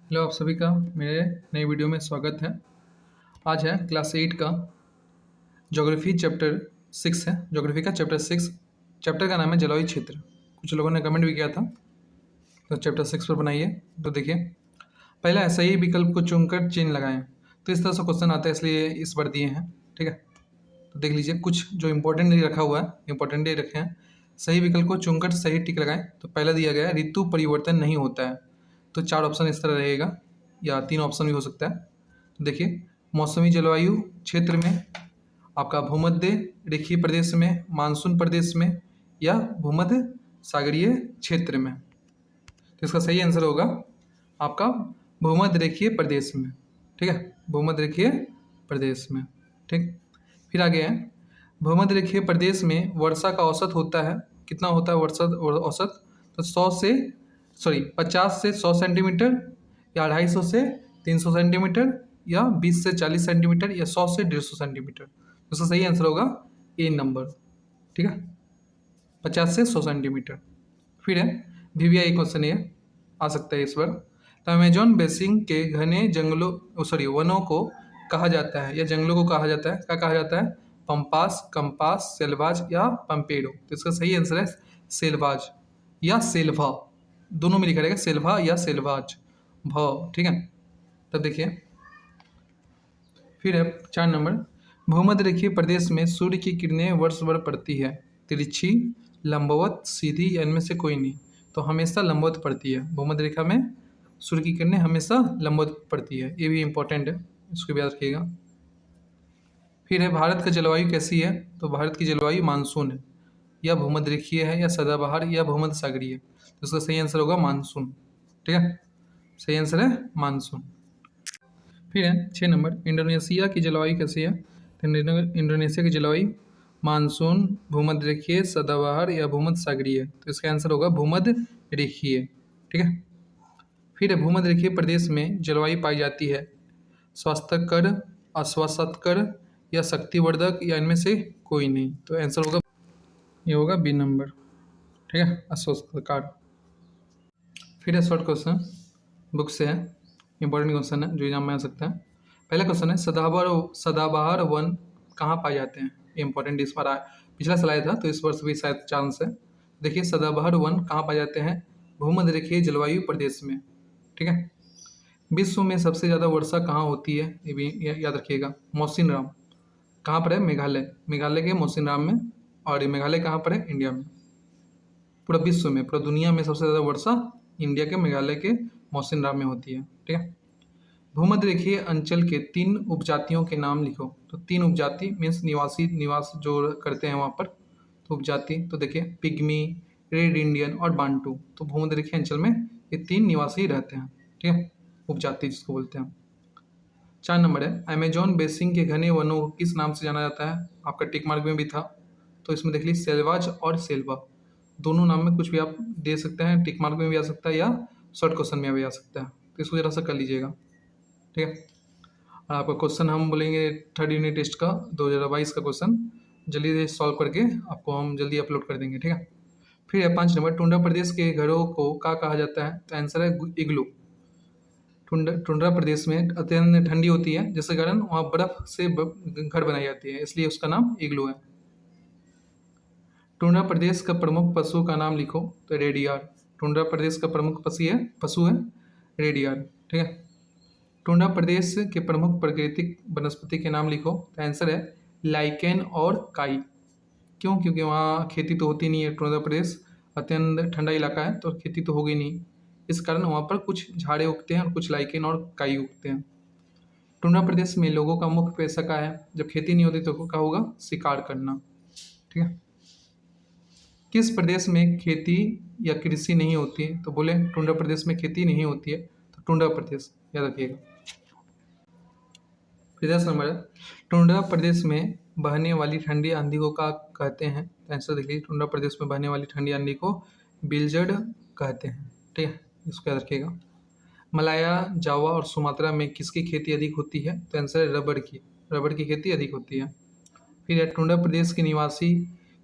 Hello, आप सभी का मेरे नए वीडियो में स्वागत है। आज है क्लास 8 का ज्योग्राफी चैप्टर 6 है। ज्योग्राफी का चैप्टर 6, चैप्टर का नाम है जलवायु क्षेत्र। कुछ लोगों ने कमेंट भी किया था, तो चैप्टर 6 पर बनाइए। तो देखिए, पहला है सही विकल्प को चुनकर चिन्ह लगाएं। तो इस तरह से क्वेश्चन आता है, इसलिए इस बार दिए हैं। ठीक है, तो देख लीजिए कुछ जो इंपॉर्टेंट नहीं रखा हुआ है, इंपॉर्टेंट ही रखे हैं। सही विकल्प को चुनकर सही टिक लगाएं। तो पहला दिया गया है ऋतु परिवर्तन नहीं होता है। तो 4 ऑप्शन इस तरह रहेगा, या 3 ऑप्शन भी हो सकता है। तो देखिए, मौसमी जलवायु क्षेत्र में, आपका भूमध्य रेखीय प्रदेश में, मानसून प्रदेश में, या भूमध्य सागरीय क्षेत्र में। तो इसका सही आंसर होगा आपका भूमध्य रेखीय प्रदेश में। ठीक है, भूमध्य रेखीय प्रदेश में। ठीक, फिर आगे है भूमध्य रेखीय प्रदेश में वर्षा का औसत होता है, कितना होता है वर्षा औसत? तो 50 से 100 सेंटीमीटर, या 250 से 300 सेंटीमीटर, या 20 से 40 सेंटीमीटर, या 100 से 150 सेंटीमीटर। तो इसका सही आंसर होगा ए नंबर। ठीक है, 50 से 100 सेंटीमीटर। फिर है VVI क्वेश्चन, ये आ सकता है इस बार। तो अमेजोन बेसिन के घने वनों को कहा जाता है, या जंगलों को कहा जाता है, क्या कहा जाता है? पंपास, कंपास, सेल्वाज, या पंपेडो। तो इसका सही आंसर है सेल्वाज या सेल्वा, दोनों में लिखा रहेगा, सेल्वा या सेल्वाज भ। ठीक है, तब देखिए फिर है 4 नंबर। भूमध्य रेखीय प्रदेश में सूर्य की किरणें वर्ष भर पड़ती है, तिरछी, लंबवत, सीधी, या इनमें से कोई नहीं। तो हमेशा लंबवत पड़ती है। भूमध्य रेखा में सूर्य की किरणें हमेशा लंबवत पड़ती है, ये भी इंपॉर्टेंट है, इसको भी याद रखिएगा। फिर है भारत का जलवायु कैसी है? तो भारत की जलवायु मानसून है, या भूमध्य रेखीय है, या सदाबहार, या भूमध्य सागरीय है। तो इसका सही आंसर होगा मानसून। ठीक है, सही आंसर है मानसून। फिर है 6 नंबर, इंडोनेशिया की जलवायु कैसी है? तो इंडोनेशिया की जलवायु मानसून, भूमध्य रेखीय, सदाबहार, या भूमध्य सागरीय है। तो इसका आंसर होगा भूमध्य रेखीय। ठीक है, फिर है भूमध्य रेखीय प्रदेश में जलवायु पाई जाती है स्वास्थ्यकर, अस्वास्थ्यकर, या शक्तिवर्धक, या इनमें से कोई नहीं। तो आंसर होगा, ये होगा बी नंबर। ठीक है, अस्वास्थ्यकर। फिर है शॉर्ट क्वेश्चन, बुक से है, इंपॉर्टेंट क्वेश्चन है जो एग्जाम में आ सकता है। पहला क्वेश्चन है सदाबहार वन कहाँ पाए जाते हैं? ये इंपॉर्टेंट, इस बार पिछला साल आया था, तो इस वर्ष भी शायद चांस है। देखिए, सदाबहार वन कहाँ पाए जाते हैं? भूमध्य रेखीय जलवायु प्रदेश में। ठीक है, विश्व में सबसे ज़्यादा वर्षा कहाँ होती है? ये भी याद रखिएगा, मौसिनराम। कहाँ पर है? मेघालय, मेघालय के मौसिनराम में। और ये मेघालय कहाँ पर है? इंडिया में। पूरा विश्व में, पूरा दुनिया में सबसे ज़्यादा वर्षा इंडिया के मेघालय के मौसिनराम में होती है। ठीक है, भूमध्य रेखीय अंचल के 3 उपजातियों के नाम लिखो। तो 3 उपजाति मीन्स निवास जो करते हैं वहाँ पर, तो उपजाति। तो देखिए, पिग्मी, रेड इंडियन, और बांटू। तो भूमध्य रेखीय अंचल में ये 3 निवासी रहते हैं। ठीक है, उपजाति जिसको बोलते हैं। 4 नंबर है अमेजोन बेसिन के घने वनों को किस नाम से जाना जाता है? आपका टिक मार्क में भी था, तो इसमें देख लीजिए सेल्वाज और सेल्वा, दोनों नाम में कुछ भी आप दे सकते हैं। टिक मार्क में भी आ सकता है, या शॉर्ट क्वेश्चन में भी आ सकता है। तो इसको जरा सा कर लीजिएगा। ठीक है, और आपका क्वेश्चन हम बोलेंगे 3rd यूनिट टेस्ट का 2022 का क्वेश्चन जल्दी से सॉल्व करके आपको हम जल्दी अपलोड कर देंगे। ठीक है, फिर है 5 नंबर, टुंड्रा प्रदेश के घरों को क्या कहा जाता है? तो आंसर है इग्लू। टुंड्रा प्रदेश में अत्यंत ठंडी होती है, जिसके कारण वहाँ बर्फ से घर बनाई जाती है, इसलिए उसका नाम इग्लू है। टुंड्रा प्रदेश का प्रमुख पशु का नाम लिखो। तो रेडियार। टुंड्रा प्रदेश का प्रमुख पशु है रेडियार। ठीक है, टुंड्रा प्रदेश के प्रमुख प्राकृतिक वनस्पति के नाम लिखो। तो आंसर है लाइकेन और काई। क्यों? क्योंकि वहाँ खेती तो होती नहीं है, टुंड्रा प्रदेश अत्यंत ठंडा इलाका है, तो खेती तो होगी नहीं, इस कारण वहाँ पर कुछ झाड़े उगते हैं और कुछ लाइकेन और काई उगते हैं। टुंड्रा प्रदेश में लोगों का मुख्य पेशा क्या है? जब खेती नहीं होती तो क्या होगा? शिकार करना। ठीक है, किस प्रदेश में खेती या कृषि नहीं होती है? तो बोले टुंड्रा प्रदेश में खेती नहीं होती है, तो टुंड्रा प्रदेश याद रखिएगा। फिर 10 नंबर है टुंड्रा प्रदेश में बहने वाली ठंडी आंधी को क्या कहते हैं? तो आंसर देखिए, टुंड्रा प्रदेश में बहने वाली ठंडी आंधी को बिलजर्ड कहते हैं। ठीक है, इसको याद रखिएगा। मलाया, जावा और सुमात्रा में किसकी खेती अधिक होती है? तो आंसर है रबड़ की। रबड़ की खेती अधिक होती है। फिर है टुंड्रा प्रदेश के निवासी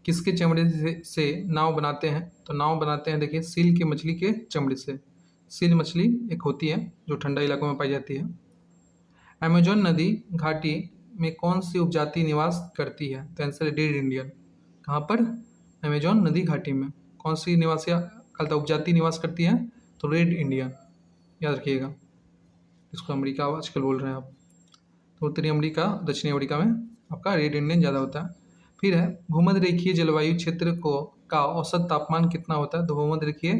किसके चमड़े से नाव बनाते हैं? तो नाव बनाते हैं देखिए सील की मछली के चमड़े से। सील मछली एक होती है जो ठंडा इलाकों में पाई जाती है। अमेजोन नदी घाटी में कौन सी उपजाति निवास करती है? तो आंसर है रेड इंडियन। कहाँ पर? अमेजोन नदी घाटी में कौन सी निवासी उपजाति निवास करती है? तो रेड इंडियन, याद रखिएगा। इसको अमेरिका आजकल बोल रहे हैं आप। तो उत्तरी अमेरिका, दक्षिणी अमेरिका में आपका रेड इंडियन ज़्यादा होता है। फिर है भूमध्य रेखीय जलवायु क्षेत्र का औसत तापमान कितना होता है? तो भूमध्य रेखीय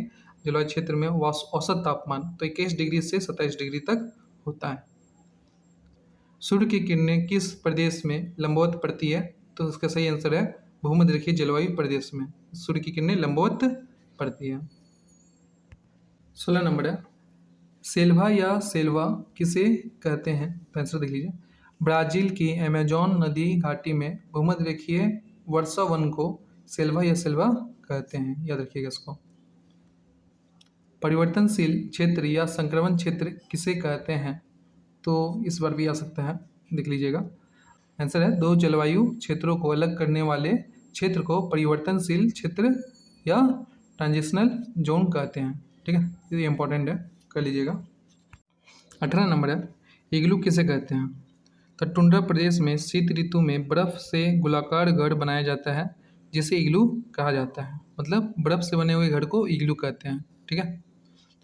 जलवायु क्षेत्र में औसत तापमान तो 21 डिग्री से 27 डिग्री तक होता है। सूर्य की किरणें किस प्रदेश में लंबवत पड़ती है? तो इसका सही आंसर है भूमध्य रेखीय जलवायु प्रदेश में सूर्य की किरणें लंबवत पड़ती है। 16 नंबर है सेल्वा या सेल्वा किसे कहते हैं? तो आंसर देख लीजिए। ब्राज़ील की अमेजॉन नदी घाटी में भूमध्य रेखीय वर्षा वन को सेल्वा या सेल्वा कहते हैं, याद रखिएगा इसको। परिवर्तनशील क्षेत्र या संक्रमण क्षेत्र किसे कहते हैं? तो इस बार भी आ सकता है, देख लीजिएगा। आंसर है दो जलवायु क्षेत्रों को अलग करने वाले क्षेत्र को परिवर्तनशील क्षेत्र या ट्रांजिशनल जोन कहते हैं। ठीक है, ये इंपॉर्टेंट है, कर लीजिएगा। 18 नंबर है इग्लू किसे कहते हैं? तो टुंड्रा प्रदेश में शीत ऋतु में बर्फ़ से गोलाकार घर बनाया जाता है जिसे इग्लू कहा जाता है। मतलब बर्फ़ से बने हुए घर को इग्लू कहते हैं। ठीक है,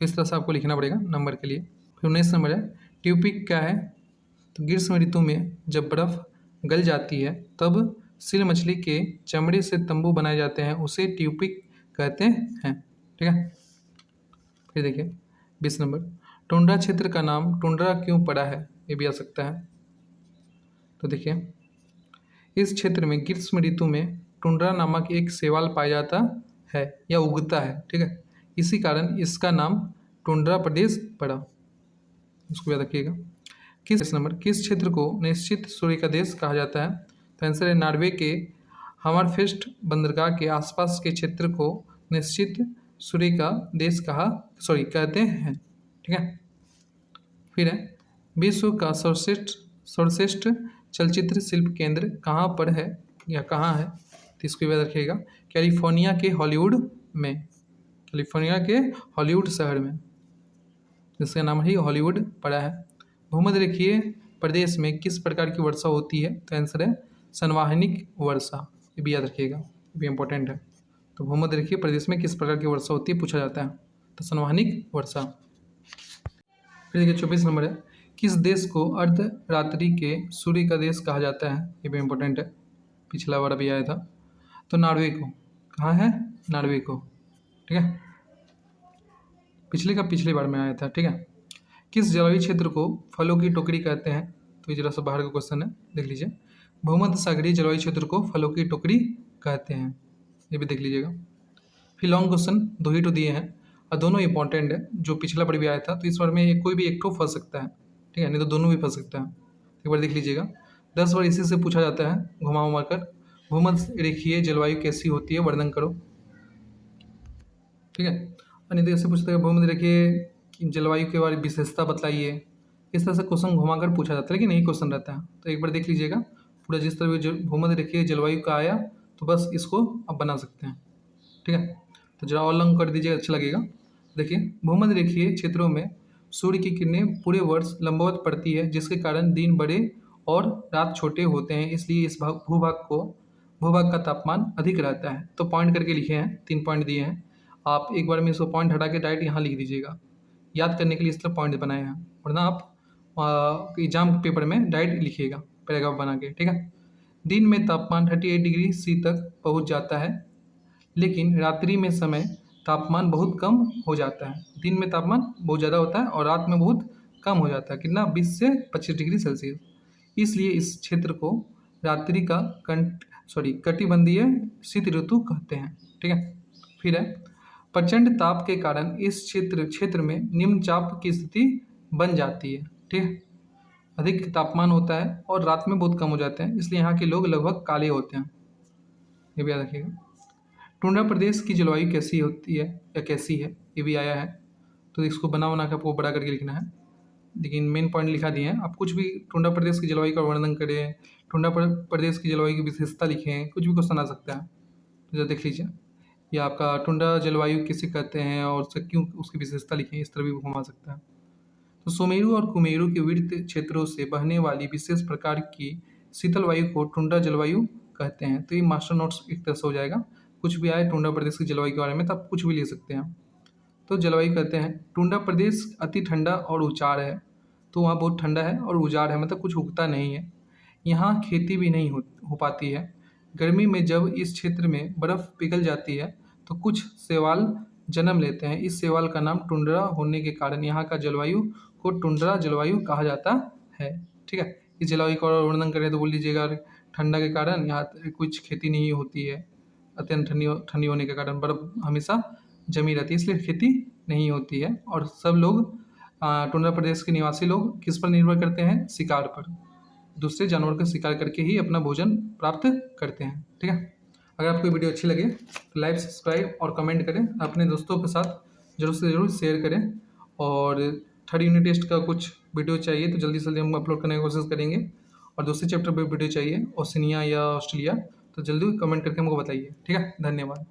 तो इस तरह से आपको लिखना पड़ेगा नंबर के लिए। फिर 19 नंबर है ट्यूपिक क्या है? तो ग्रीष्म ऋतु में जब बर्फ़ गल जाती है तब सील मछली के चमड़े से तंबू बनाए जाते हैं, उसे ट्यूपिक कहते हैं। ठीक है, फिर देखिए 20 नंबर टुंड्रा क्षेत्र का नाम टुंड्रा क्यों पड़ा है? ये भी आ सकता है। तो देखिए इस क्षेत्र में ग्रीष्म ऋतु में टुंड्रा नामक एक शैवाल पाया जाता है या उगता है। ठीक है, इसी कारण इसका नाम टुंड्रा प्रदेश पड़ा, इसको याद रखिएगा। किस क्षेत्र को निश्चित सूर्य का देश कहा जाता है? तो आंसर है नॉर्वे के हमरफेस्ट बंदरगाह के आसपास के क्षेत्र को निश्चित सूर्य का देश कहते हैं। ठीक है, फिर है विश्व का सर्वश्रेष्ठ चलचित्र शिल्प केंद्र कहाँ पर है या कहाँ है? तो इसको याद रखिएगा। कैलिफोर्निया के हॉलीवुड शहर में, जिसका नाम ही हॉलीवुड पड़ा है। भूमध्य रेखीय प्रदेश में किस प्रकार की वर्षा होती है? तो आंसर है संवहनिक वर्षा, ये भी याद रखिएगा, ये भी इंपॉर्टेंट है। तो भूमध्य रेखीय प्रदेश में किस प्रकार की वर्षा होती है पूछा जाता है, तो संवहनिक वर्षा। फिर देखिए 24 नंबर है किस देश को अर्धरात्रि के सूर्य का देश कहा जाता है? ये भी इंपॉर्टेंट है, पिछला बार अभी आया था। तो नॉर्वे को, कहाँ है? नॉर्वे को। ठीक है, पिछली बार में आया था। ठीक है, किस जलवायु क्षेत्र को फलों की टोकरी कहते हैं? तो ये जरा सा बाहर का क्वेश्चन है, देख लीजिए। भूमध्य सागरीय जलवायु क्षेत्र को फलों की टोकरी कहते हैं, ये भी देख लीजिएगा। फिर लॉन्ग क्वेश्चन 2 ही तो दिए हैं और दोनों इंपॉर्टेंट है, जो पिछला बार भी आया था। तो इस बार में कोई भी एक तो फंस सकता है, ठीक है, नहीं तो दोनों भी फंस सकता है। एक बार देख लीजिएगा। 10 बार इसी से पूछा जाता है घुमा कर। भूमध्य रेखीय जलवायु कैसी होती है वर्णन करो। ठीक है, और नहीं तो ऐसे पूछता है भूमध्य रेखीय जलवायु के बारे में विशेषता बताइए। इस तरह से क्वेश्चन घुमाकर पूछा जाता है, लेकिन यही क्वेश्चन रहता है। तो एक बार देख लीजिएगा पूरा, जिस तरह भूमध्य रेखीय जलवायु का आया तो बस इसको आप बना सकते हैं। ठीक है, तो जरा और लॉन्ग कर दीजिएगा, अच्छा लगेगा। देखिए भूमध्य रेखीय क्षेत्रों में सूर्य की किरणें पूरे वर्ष लंबवत पड़ती है, जिसके कारण दिन बड़े और रात छोटे होते हैं, इसलिए इस भूभाग का तापमान अधिक रहता है। तो पॉइंट करके लिखे हैं, 3 पॉइंट दिए हैं। आप एक बार में इसको पॉइंट हटा के डायरेक्ट यहाँ लिख दीजिएगा, याद करने के लिए इस तरह पॉइंट बनाए हैं, वरना आप एग्जाम पेपर में डायरेक्ट लिखिएगा पैराग्राफ बना के। ठीक है, दिन में तापमान 38 डिग्री सी तक पहुँच जाता है, लेकिन रात्रि में समय तापमान बहुत कम हो जाता है। दिन में तापमान बहुत ज़्यादा होता है और रात में बहुत कम हो जाता है, कितना? 20 से 25 डिग्री सेल्सियस। इसलिए इस क्षेत्र को रात्रि का कटिबंधीय शीत ऋतु कहते हैं। ठीक है, फिर है प्रचंड ताप के कारण इस क्षेत्र में निम्न चाप की स्थिति बन जाती है। ठीक है, अधिक तापमान होता है और रात में बहुत कम हो जाते हैं, इसलिए यहाँ के लोग लगभग काले होते हैं, ये भी याद रखिएगा। टुंड्रा प्रदेश की जलवायु कैसी होती है या कैसी है, ये भी आया है। तो इसको बना के आपको बड़ा करके लिखना है, लेकिन मेन पॉइंट लिखा दिए हैं। आप कुछ भी टुंड्रा प्रदेश की जलवायु का वर्णन करें, टुंड्रा प्रदेश की जलवायु की विशेषता लिखें, कुछ भी क्वेश्चन आ सकता है। तो देख लीजिए या आपका टुंड्रा जलवायु किसे कहते हैं और उससे क्यों उसकी विशेषता लिखें, इस तरह भी घुमा सकता है। तो सुमेरु और कुमेरु के विविध क्षेत्रों से बहने वाली विशेष प्रकार की शीतल वायु को टुंड्रा जलवायु कहते हैं। तो ये मास्टर नोट्स एक तरह से हो जाएगा, कुछ भी आए टुंड्रा प्रदेश की जलवायु के बारे में तो आप कुछ भी ले सकते हैं। तो जलवायु कहते हैं टुंड्रा प्रदेश अति ठंडा और उजाड़ है, तो वहाँ बहुत ठंडा है और उजाड़ है, मतलब कुछ उगता नहीं है। यहाँ खेती भी नहीं हो पाती है। गर्मी में जब इस क्षेत्र में बर्फ़ पिघल जाती है तो कुछ शैवाल जन्म लेते हैं। इस शैवाल का नाम टुंड्रा होने के कारण यहाँ का जलवायु को टुंड्रा जलवायु कहा जाता है। ठीक है, इस जलवायु का और वर्णन करें तो बोल लीजिएगा ठंडा के कारण यहाँ कुछ खेती नहीं होती है, अत्यंत ठंडी होने के कारण बर्फ़ हमेशा जमी रहती है, इसलिए खेती नहीं होती है। और सब लोग टुंड्रा प्रदेश के निवासी लोग किस पर निर्भर करते हैं, शिकार पर, दूसरे जानवर का शिकार करके ही अपना भोजन प्राप्त करते हैं। ठीक है, अगर आपको वीडियो अच्छी लगे तो लाइक, सब्सक्राइब और कमेंट करें, अपने दोस्तों के साथ जरूर से ज़रूर शेयर करें। और थर्ड यूनिट टेस्ट का कुछ वीडियो चाहिए तो जल्दी से जल्दी हम अपलोड करने की कोशिश करेंगे। और दूसरे चैप्टर पर वीडियो चाहिए ओशिनिया या ऑस्ट्रेलिया तो जल्दी कमेंट करके हमको बताइए। ठीक है, धन्यवाद।